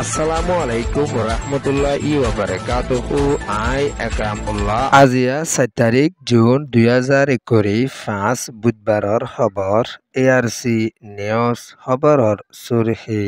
আসসালামু আলাইকুম রহমতুল্লাহি ওয়া বারাকাতুহু। আই একরামুল্লাহ। আজিয়া 7 তাৰিখ জুন 2021 বুধবাৰৰ খবৰ। ARC নিউজ খবৰৰ সুরহি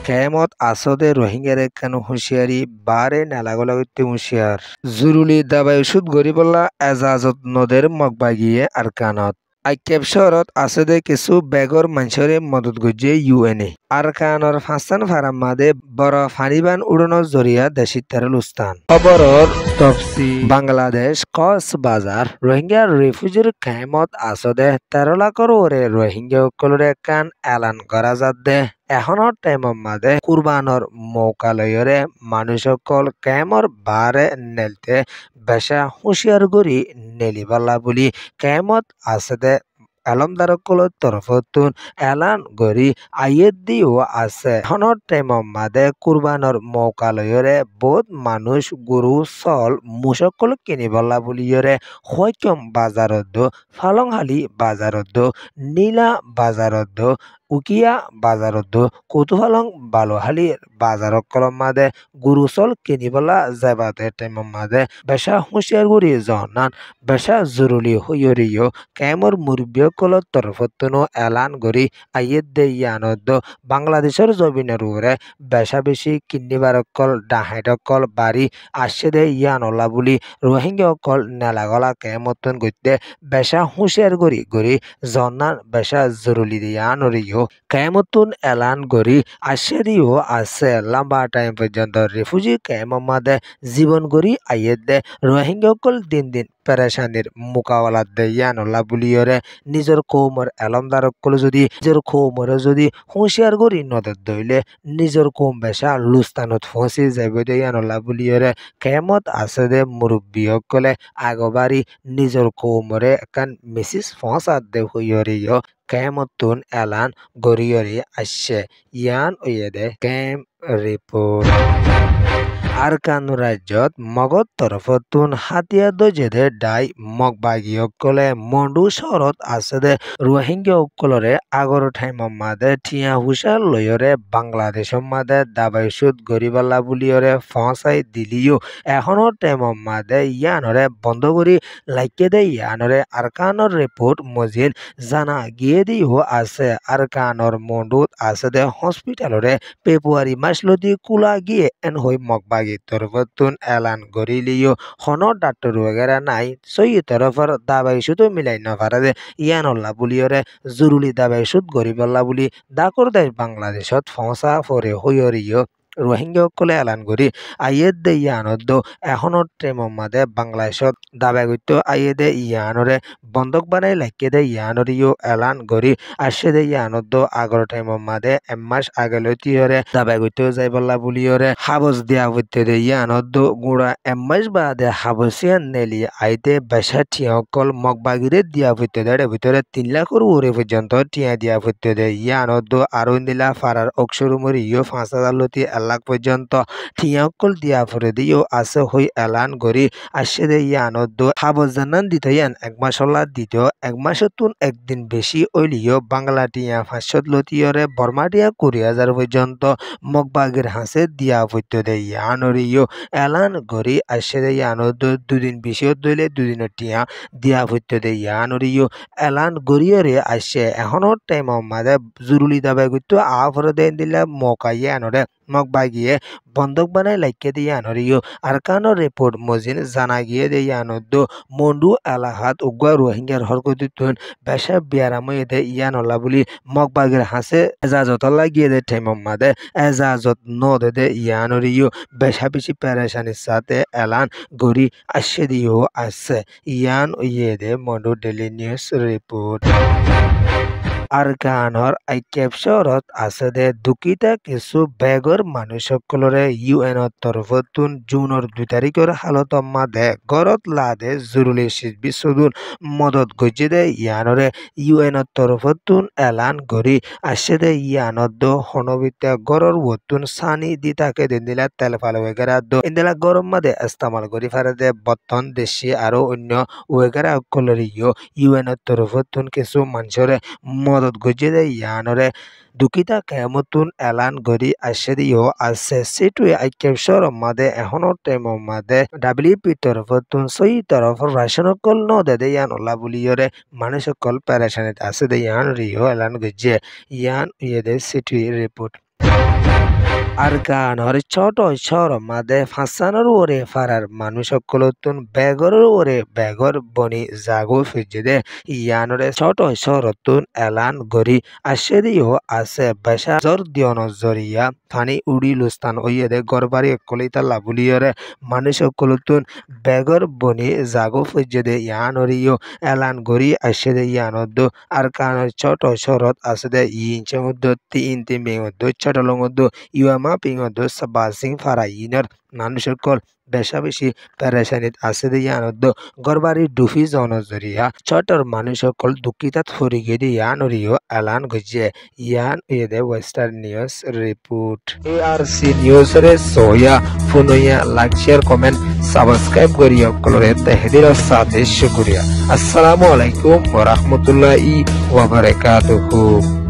কেমত আসদে রোহিঙ্গারে কেন হুঁশিয়ারি বারে নালাগলাগতে হুঁশিয়ার জরুরি দাবাই ওষুধ গরিবল্লা এজাজত নদের মগবাগিয়ে আর কানত আইকেব শহরত আসদে কিছু বেগর মানুষরে মদত গজ্জে ইউএনএ আর কানর ফাস্তান ফারাম্মাদে বড় ফানিবান উড়ানোর জরিয়া দেশি তেরুস্তান খবরর তফসি বাংলাদেশ কক্সবাজার রোহিঙ্গা রিফিউজির কেমত আসদে 13 লাখর ওরে রোহিঙ্গা সকলরে কান এলান করা যাতে এখনৰ টাইমৰ মাদে কুরবানৰ মৌকালয়ৰে মানুহসকল কেমৰ বাৰে নেলতে বেচা হুঁশিয়ার কৰি নেলিবালা বুলি কেমত আছে আলমদারকলৰ তরফতুন এলান গরি আইয়ের দিও আছে এখনৰ টাইমৰ মাদে কুরবানৰ মৌকালয়ৰে বহুত মানুষ গরু চল মুসকল কিনিবলা বুলিয়ৰে সক্ষম বাজারত ফালংহালি বাজারত নীলা বাজারত উকিয়া বাজারত কৌতূহলং বালোহালির বাজারক কলম মাদে গুরুচল কিনিবলা যাবাতে টাইমৰ মাদে বেচা হুঁশিয়ার গুৰি জনান বেচা জরুরি হইয়রিও কেমর মুরব্বীসকলৰ তরফতনো এলান গরি আইয়ের দে ইয়ানত বাংলাদেশের জমিনের উপরে বেচা বেশি কিনিবারকল ডাহাইটকল বাড়ি আসছে দে ইয়ানলা বুলি রোহিঙ্গাসকল নেলাগলা কেমতন গইতে বেচা হুঁশিয়ার গরি গরি জনান বেচা জরুরি ইয়ানরিও কেমতুন এলান গরি আসছে দিও আছে লম্বা টাইম পর্যন্ত রিফিউজি কেমর মাদে জীবন গরি আইয়ের দে রোহিঙ্গাসকল দিন দিন পেরেশানির মোকাবেলা দেয়ানলা বুলিয়রে নিজের কৌমর এলমদারকল যদি নিজের কৌমরে যদি হুঁশিয়ার গরি নদত দইলে নিজের কৌম বেশা লুস্তানত ফসি যাইব দেয়ানলা বুলিয়রে কেমত আছে দে মুরব্বীসকলে আগবাড়ি নিজের কৌমরে একান মেসেজ ফসাদ দে হইয়রিও কেমতুন এলান গরিয়রি আসছে ইয়ান ওয়েদে কেম রিপোর্ট আরকান রাজ্যত মগত তরফতুন হাতিয়া দজেদে ডাই মগবাগীসকলে মন্ডু শহরত আছে রোহিঙ্গা সকলরে আগর ঠাইমৰ মাদে ঠিয়া হুঁশা লয়রে বাংলাদেশের মাদে দাবাইশুদ গরিবাল্লা বুলিয়রে ফসাই দিলিও এখনৰ টাইমৰ মাদে ইয়ানরে বন্ধ করি লাইকে দে ইয়ানরে আরকানর রিপোর্ট মজিদ জানা গিয়ে দিও আছে আরকানর মন্ডুত আছে দে হসপিটালরে ফেব্রুয়ারি মাসলতি কুলা গিয়ে এন হই মগবাগী তরফতুন এলান গরিলিও হন ডাক্তার वगैरह নাই সই তরফর দাবাই শুধু মিলাই না পারে ইয়ানল্লা বুলিয়রে জরুরি দাবাই শুধ গরিবল্লা বুলি দাকর দেশ বাংলাদেশত ফসা ফরে হইয়রিও রোহিঙ্গাসকলে এলান করি আইয়ের দে ইয়ানত এখনৰ টাইমৰ মাদে বাংলাদেশত দাবাই গত্য আইয়ে দে ইয়ানরে বন্ধক বানাই লাইকে দে ইয়ানরিও এলান করি আসছে দে ইয়ানত আগর টাইমৰ মাদে এমাস আগে লতিয়রে দাবাই গত্য যাই বল্লা বুলিয়রে হাবস দিয়া হইতে দে ইয়ানত গুড়া এমাস বাদে হাবসিয়ান নেলি আইতে বেসা ঠিয়াকল মগবাগিরে দিয়া হইতে দেড়ে ভিতরে 3 লাখর ওরে পর্যন্ত টিয়া দিয়া হইতে দে ইয়ানত আরো নীলা ফারার অক্ষরমরিও 5,000 লতি লাখ পর্যন্ত ঠিয়াকল দিয়া ফরে দিও আছে হই এলান গরি আসছে দে ইয়ানত হাবস জানান দিতে ইয়ান 1 মাস হলা দিতেও 1 মাসতুন একদিন বেশি ওইলিও বাংলা টিয়া 500 লতিয়রে বর্মা টিয়া 20,000 পর্যন্ত মগবাগির হাসে দিয়া হইতে দে ইয়ানরিও এলান গরি আসছে দে ইয়ানত 2 দিন বেশি দইলে 2 দিনের টিয়া দিয়া হইতে দে ইয়ানরিও এলান গরিয়রে আসছে এখনৰ টাইমৰ মাদে জরুরি দাবাই গইতো আফরে দেন দিলে মকাইয়ে আনরে মগবাগিয়ে বন্ধক বানাই লাইকে দিয়ে আনরিও আরকানর রিপোর্ট মজিন জানা গিয়ে দিয়ে আনদ্দ মন্ডু এলাহাত উগুয়া রোহিঙ্গার হরকতুন বেশা বিয়ারাময়ে দে ইয়ানলা বুলি মগবাগির হাসে এজাজতলা গিয়ে দে টাইমৰ মাদে এজাজত নদে দে ইয়ানরিও বেশা বেশি পেরেশানির সাথে এলান গরি আসছে দিও আছে ইয়ান ইয়ে দে মন্ডু ডেলি নিউজ রিপোর্ট আরকানর আইকেব শহরত আছে দে দুঃখিতা কিছু বেগর মানুষসকলরে ইউএনর তরফতুন জুনের 2 তারিখের হালত মাদে গরত লাদে জরুরি বিশ্বদুন মদত গজে দে ইয়ানরে ইউএনর তরফতুন এলান গরি আসছে দে ইয়ানত হনবিতা গরর ওতুন সানি দি তাকে দিলা তেল ফালে ওয়েগারা ইন্দিলা গরম মাদে ইস্তেমাল করি ফারে দে বর্তন দেশি আরো অন্য ওয়েগারা সকলরে ইউএনর তরফতুন কিছু মানুষরে মদত গজিয়ে ইয়ানরে দুঃখিতা কেমতুন এলান গড়ি আসে দিও আছে সিটুয়ে আইকেশ্বর মাদে এখনো টেমো মাদে ডাব্লিউপি তরফতুন সই তরফ রাশনকল ন দে ইয়ান ওলা বুলিয়রে মানুষকল প্যারেশানিত আছে দে ইয়ান রিও এলান গজিয়ে ইয়ান ইয়েদে সিটুয়ে রিপোর্ট আরকানর ছোট শহর মাদে ফাঁসানোর ওরে ফারার মানুষকলতুন বেগর ওরে বেগর বনি জাগো ফিজে ইয়ানরে ছোট শহরতুন এলান গরি আসে দিও আছে বেশা জর দিয়ন জরিয়া ফানি উড়ি লুস্তান ওইয়ে গরবারি কলিতা লাবুলিয়রে মানুষকলতুন বেগর বনি জাগো ফিজে ইয়ানরিও এলান গরি আসে দে ইয়ানদ আরকানর ছোট শহরত আছে দে ইঞ্চে মধ্যে তিন মধ্যে ছোট মধ্যে ইউএমা পিঙদ সাবাসিং ফারাইনার মানুষকল বেশা বেশি প্যারেশানিত আছে দিয়ানদ গরবারি ডুফি জনজরিয়া ছোটর মানুষকল দুঃখিতাত ফরিগে দিয়ানরিও এলান গজিয়ে ইয়ান ইয়েদে western news report ARC news রে সোয়া ফোনয়া লাইক শেয়ার কমেন্ট সাবস্ক্রাইব করিয়া কলরে তাহদির সাথে শুকরিয়া আসসালামু আলাইকুম ওয়া রাহমাতুল্লাহি ওয়া বারাকাতুহু।